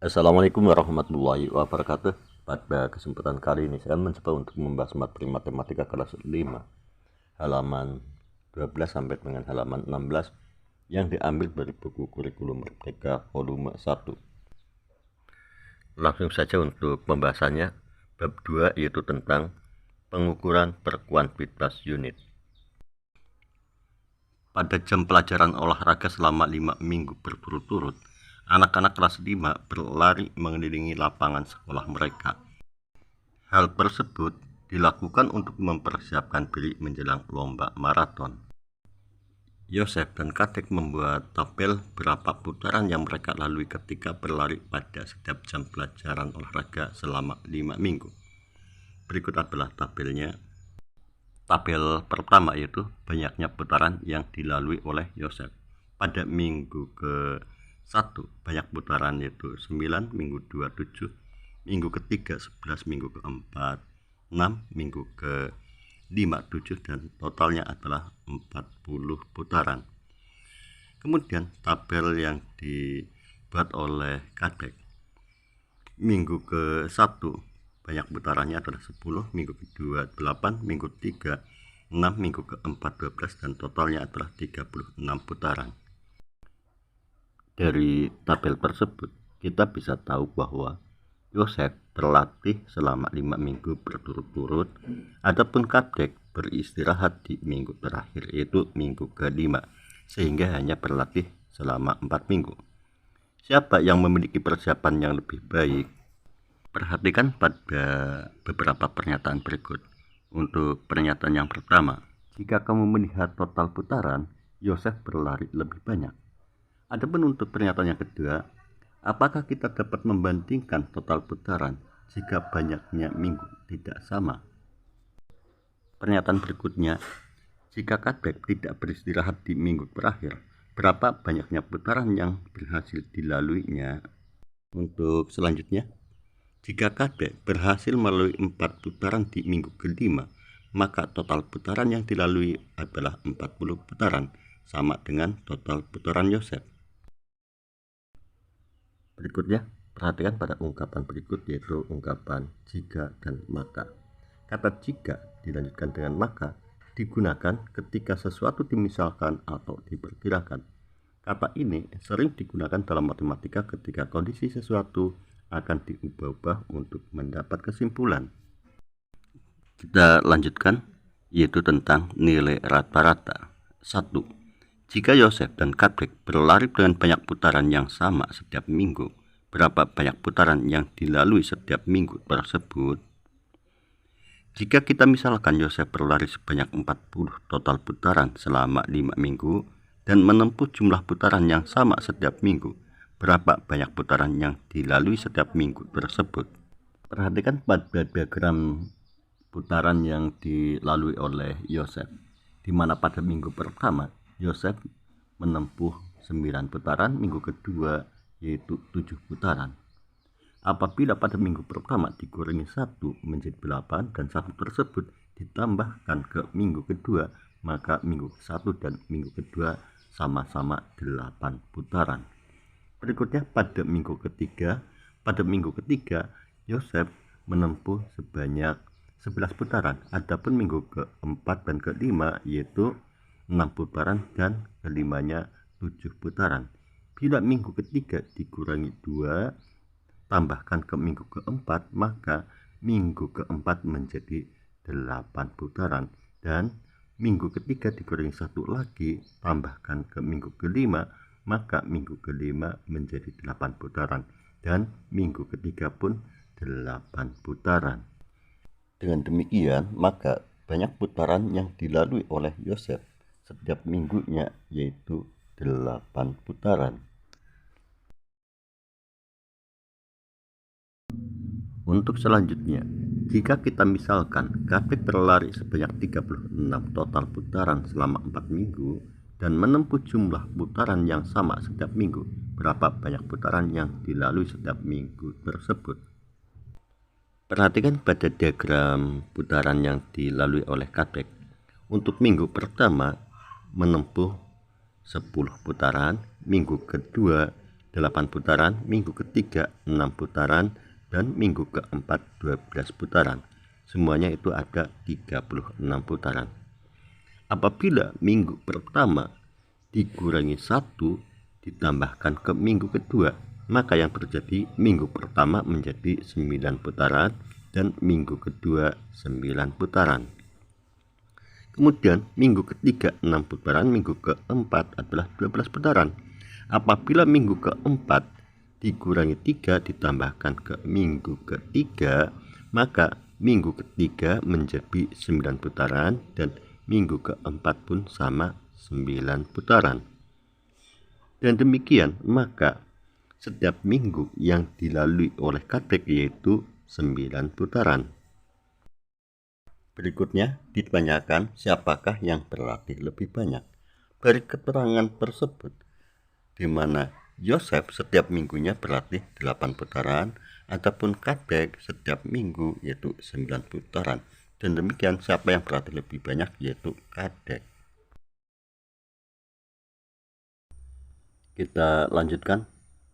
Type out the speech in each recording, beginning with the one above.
Assalamualaikum warahmatullahi wabarakatuh. Pada kesempatan kali ini saya mencoba untuk membahas materi matematika kelas 5 halaman 12 sampai dengan halaman 16 yang diambil dari buku kurikulum Merdeka volume 1. Langsung saja untuk pembahasannya. Bab 2 yaitu tentang pengukuran perkuantitas unit. Pada jam pelajaran olahraga selama 5 minggu berturut-turut, anak-anak kelas 5 berlari mengelilingi lapangan sekolah mereka. Hal tersebut dilakukan untuk mempersiapkan diri menjelang lomba maraton. Yosef dan Kadek membuat tabel berapa putaran yang mereka lalui ketika berlari pada setiap jam pelajaran olahraga selama 5 minggu. Berikut adalah tabelnya. Tabel pertama yaitu banyaknya putaran yang dilalui oleh Yosef. Pada minggu ke-1 banyak putaran yaitu 9, minggu 2 7, minggu ketiga 11, minggu ke-4 6, minggu ke-5 7, dan totalnya adalah 40 putaran. Kemudian tabel yang dibuat oleh Kadek. Minggu ke-1 banyak putarannya adalah 10, minggu kedua 8, minggu ketiga 6, minggu keempat 12, dan totalnya adalah 36 putaran. Dari tabel tersebut kita bisa tahu bahwa Yosef berlatih selama 5 minggu berturut-turut, adapun Kadek beristirahat di minggu terakhir yaitu minggu ke-5, sehingga hanya berlatih selama 4 minggu. Siapa yang memiliki persiapan yang lebih baik? Perhatikan pada beberapa pernyataan berikut. Untuk pernyataan yang pertama, jika kamu melihat total putaran, Yosef berlari lebih banyak. Adapun untuk pernyataan yang kedua, apakah kita dapat membandingkan total putaran jika banyaknya minggu tidak sama? Pernyataan berikutnya, jika Kadek tidak beristirahat di minggu terakhir, berapa banyaknya putaran yang berhasil dilaluinya? Untuk selanjutnya, jika Kadek berhasil melalui 4 putaran di minggu ke-5, maka total putaran yang dilalui adalah 40 putaran, sama dengan total putaran Yosef. Berikutnya, perhatikan pada ungkapan berikut yaitu ungkapan jika dan maka. Kata jika dilanjutkan dengan maka digunakan ketika sesuatu dimisalkan atau diperkirakan. Kata ini sering digunakan dalam matematika ketika kondisi sesuatu akan diubah-ubah untuk mendapat kesimpulan. Kita lanjutkan, yaitu tentang nilai rata-rata. 1. Jika Yosef dan Kadek berlari dengan banyak putaran yang sama setiap minggu, berapa banyak putaran yang dilalui setiap minggu tersebut? Jika kita misalkan Yosef berlari sebanyak 40 total putaran selama 5 minggu dan menempuh jumlah putaran yang sama setiap minggu, berapa banyak putaran yang dilalui setiap minggu tersebut? Perhatikan pada diagram putaran yang dilalui oleh Yosef, di mana pada minggu pertama Yosef menempuh 9 putaran, minggu kedua yaitu 7 putaran. Apabila pada minggu pertama dikurangi 1 menjadi 8 dan 1 tersebut ditambahkan ke minggu kedua, maka minggu ke-1 dan minggu kedua sama-sama 8 putaran. Berikutnya pada minggu ketiga. Pada minggu ketiga Yosef menempuh sebanyak 11 putaran. Adapun minggu keempat dan kelima yaitu 6 putaran dan kelimanya 7 putaran. Bila minggu ketiga dikurangi 2 tambahkan ke minggu keempat, maka minggu keempat menjadi 8 putaran, dan minggu ketiga dikurangi 1 lagi tambahkan ke minggu kelima, maka minggu kelima menjadi 8 putaran, dan minggu ketiga pun 8 putaran. Dengan demikian, maka banyak putaran yang dilalui oleh Yosef setiap minggunya yaitu 8 putaran. Untuk selanjutnya, jika kita misalkan Kadek berlari sebanyak 36 total putaran selama 4 minggu dan menempuh jumlah putaran yang sama setiap minggu, berapa banyak putaran yang dilalui setiap minggu tersebut? Perhatikan pada diagram putaran yang dilalui oleh Kadek. Untuk minggu pertama menempuh 10 putaran, minggu kedua 8 putaran, minggu ketiga 6 putaran, dan minggu keempat 12 putaran. Semuanya itu ada 36 putaran. Apabila minggu pertama dikurangi 1 ditambahkan ke minggu kedua, maka yang terjadi minggu pertama menjadi 9 putaran dan minggu kedua 9 putaran. Kemudian minggu ketiga 6 putaran, minggu keempat adalah 12 putaran. Apabila minggu keempat dikurangi 3 ditambahkan ke minggu ketiga, maka minggu ketiga menjadi 9 putaran dan minggu keempat pun sama 9 putaran. Dan demikian, maka setiap minggu yang dilalui oleh kadek yaitu 9 putaran. Berikutnya ditanyakan siapakah yang berlatih lebih banyak. Dari keterangan tersebut, di mana Yosef setiap minggunya berlatih 8 putaran, adapun kadek setiap minggu yaitu 9 putaran. Dan demikian siapa yang berlatih lebih banyak yaitu kadek. Kita lanjutkan.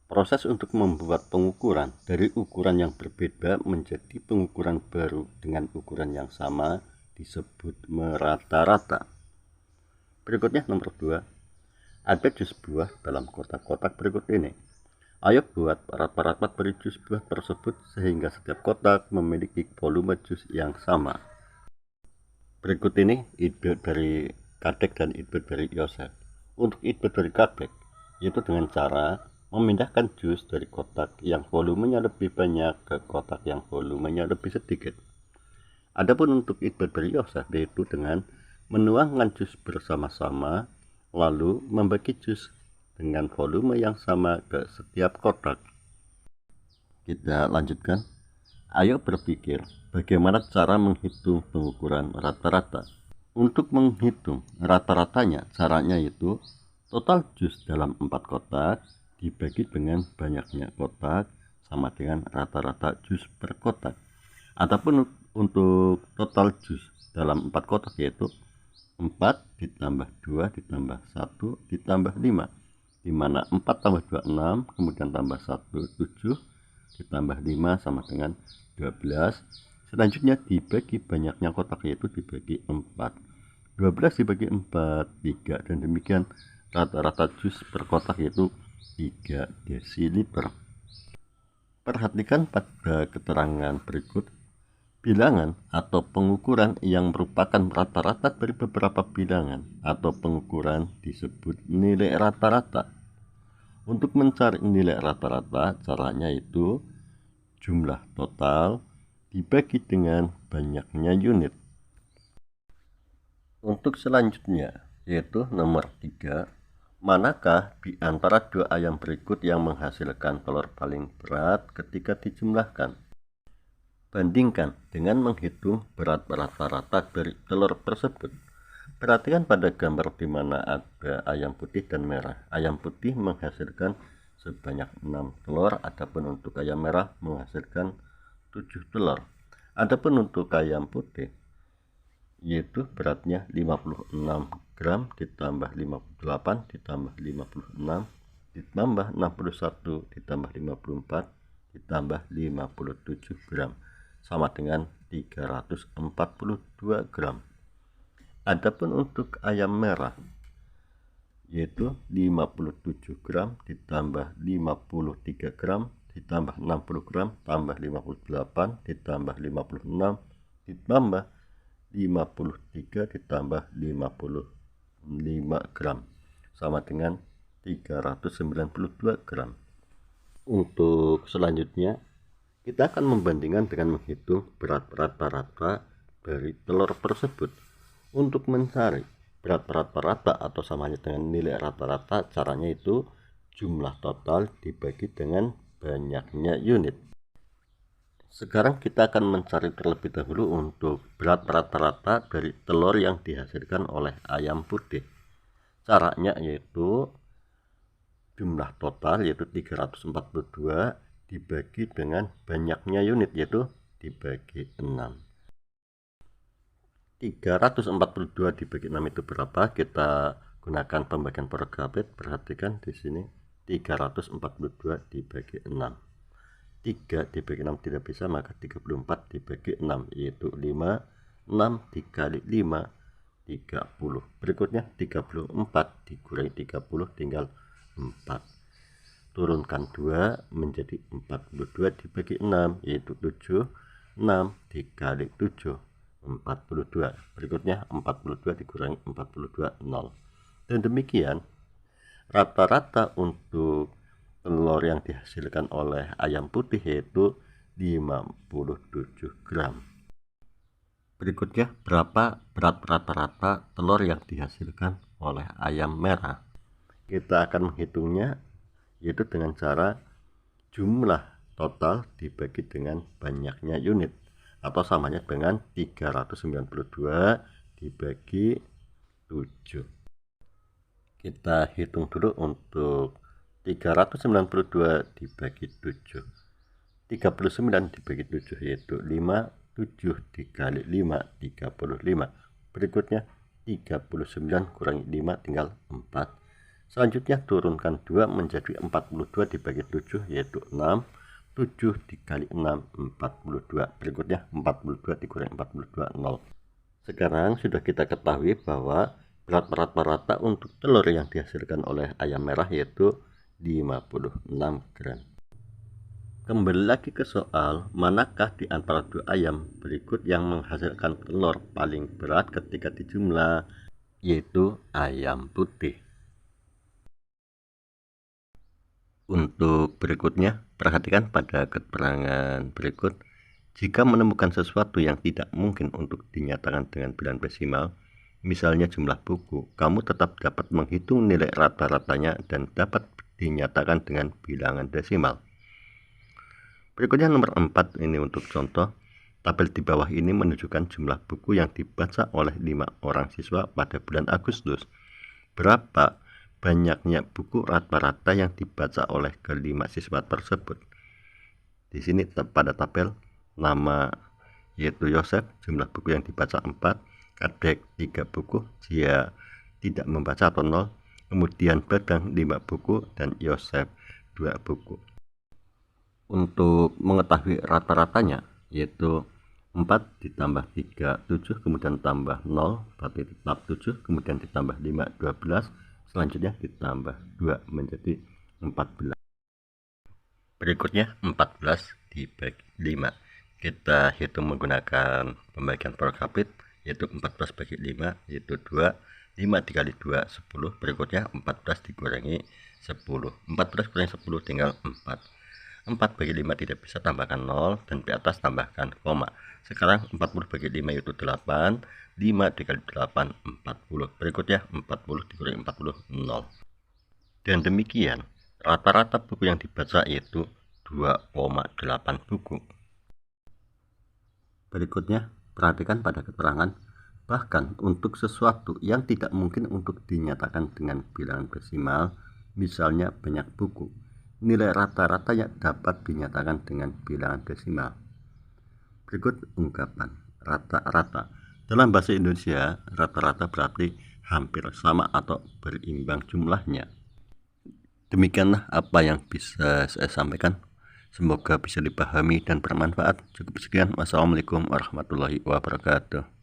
Proses untuk membuat pengukuran dari ukuran yang berbeda menjadi pengukuran baru dengan ukuran yang sama disebut merata-rata. Berikutnya nomor 2. Ada jus buah dalam kotak-kotak berikut ini. Ayo buat rat-rat dari jus buah tersebut sehingga setiap kotak memiliki volume jus yang sama. Berikut ini ide dari kadek dan ide dari Yosef. Untuk ide dari kadek, yaitu dengan cara memindahkan jus dari kotak yang volumenya lebih banyak ke kotak yang volumenya lebih sedikit. Adapun untuk ide dari Yosef, yaitu dengan menuangkan jus bersama-sama lalu membagi jus dengan volume yang sama ke setiap kotak. Kita lanjutkan. Ayo berpikir bagaimana cara menghitung pengukuran rata-rata. Untuk menghitung rata-ratanya, caranya yaitu total jus dalam 4 kotak dibagi dengan banyaknya kotak sama dengan rata-rata jus per kotak. Adapun untuk total jus dalam 4 kotak yaitu 4 ditambah 2 ditambah 1 ditambah 5, di mana 4 tambah 2 6, kemudian tambah 1 7, ditambah 5 sama dengan 12. Selanjutnya dibagi banyaknya kotak yaitu dibagi 4. 12 dibagi 4 3, dan demikian rata-rata jus per kotak yaitu 3 desiliter. Perhatikan pada keterangan berikut. Bilangan atau pengukuran yang merupakan rata-rata dari beberapa bilangan atau pengukuran disebut nilai rata-rata. Untuk mencari nilai rata-rata, caranya itu jumlah total dibagi dengan banyaknya unit. Untuk selanjutnya, yaitu nomor 3, manakah di antara 2 ayam berikut yang menghasilkan telur paling berat ketika dijumlahkan? Bandingkan dengan menghitung berat rata-rata dari telur tersebut. Perhatikan pada gambar di mana ada ayam putih dan merah. Ayam putih menghasilkan sebanyak 6 telur, adapun untuk ayam merah menghasilkan 7 telur. Adapun untuk ayam putih, yaitu beratnya 56 gram ditambah 58 ditambah 56 ditambah 61 ditambah 54 ditambah 57 gram sama dengan 342 gram. Adapun untuk ayam merah, yaitu 57 gram ditambah 53 gram ditambah 60 gram tambah 58 ditambah 56 ditambah 53 ditambah 55 gram sama dengan 392 gram. Untuk selanjutnya kita akan membandingkan dengan menghitung berat rata-rata dari telur tersebut. Untuk mencari berat rata-rata atau samanya dengan nilai rata-rata, caranya itu jumlah total dibagi dengan banyaknya unit. Sekarang kita akan mencari terlebih dahulu untuk berat rata-rata dari telur yang dihasilkan oleh ayam putih. Caranya yaitu jumlah total yaitu 342 dibagi dengan banyaknya unit yaitu dibagi 6. 342 dibagi 6 itu berapa? Kita gunakan pembagian per gablet. Perhatikan di sini 342 dibagi 6. 3 dibagi 6 tidak bisa, maka 34 dibagi 6 yaitu 5. 6 dikali 5 30. Berikutnya 34 dikurangi 30 tinggal 4. Turunkan 2 menjadi 42 dibagi 6 yaitu 7. 6 dikali 7 42. Berikutnya 42 dikurangi 42 0. Dan demikian rata-rata untuk telur yang dihasilkan oleh ayam putih yaitu 57 gram. Berikutnya, berapa berat rata-rata telur yang dihasilkan oleh ayam merah? Kita akan menghitungnya yaitu dengan cara jumlah total dibagi dengan banyaknya unit, atau samanya dengan 392 dibagi 7. Kita hitung dulu untuk 392 dibagi 7. 39 dibagi 7 yaitu 5. 7 dikali 5 35. Berikutnya 39 kurangi 5 tinggal 4. Selanjutnya turunkan 2 menjadi 42 dibagi 7 yaitu 6. 7 dikali 6 42. Berikutnya 42 dikurangi 42 0. Sekarang sudah kita ketahui bahwa berat rata-rata untuk telur yang dihasilkan oleh ayam merah yaitu 56 gram. Kembali lagi ke soal, manakah di antara dua ayam berikut yang menghasilkan telur paling berat ketika dijumlah, yaitu ayam putih. Untuk berikutnya, perhatikan pada keterangan berikut. Jika menemukan sesuatu yang tidak mungkin untuk dinyatakan dengan bilangan desimal, misalnya jumlah buku, kamu tetap dapat menghitung nilai rata-ratanya dan dapat dinyatakan dengan bilangan desimal. Berikutnya nomor 4, ini untuk contoh. Tabel di bawah ini menunjukkan jumlah buku yang dibaca oleh 5 orang siswa pada bulan Agustus. Berapa banyaknya buku rata-rata yang dibaca oleh kelima siswa tersebut? Di sini pada tabel nama yaitu Yosef, jumlah buku yang dibaca 4, Kadek 3 buku, dia tidak membaca atau 0, kemudian Badang 5 buku, dan Yosef 2 buku. Untuk mengetahui rata-ratanya yaitu 4 ditambah 3 7, kemudian tambah 0 berarti tetap 7, kemudian ditambah 5 12, selanjutnya ditambah 2 menjadi 14. Berikutnya 14 dibagi 5. Kita hitung menggunakan pembagian Prokapit yaitu 14 bagi 5 yaitu 2. 5 dikali 2 10. Berikutnya 14 dikurangi 10. 14 kurangi 10 tinggal 4. 4 bagi 5 tidak bisa, tambahkan 0, dan di atas tambahkan koma. Sekarang 40 bagi 5 yaitu 8. 5 dikali 8 40. Berikutnya 40 dikurangi 40 0. Dan demikian rata-rata buku yang dibaca yaitu 2,8 buku. Berikutnya perhatikan pada keterangan. Bahkan untuk sesuatu yang tidak mungkin untuk dinyatakan dengan bilangan desimal, misalnya banyak buku, nilai rata-ratanya dapat dinyatakan dengan bilangan desimal. Berikut ungkapan rata-rata. Dalam bahasa Indonesia, rata-rata berarti hampir sama atau berimbang jumlahnya. Demikianlah apa yang bisa saya sampaikan. Semoga bisa dipahami dan bermanfaat. Cukup sekian. Wassalamualaikum warahmatullahi wabarakatuh.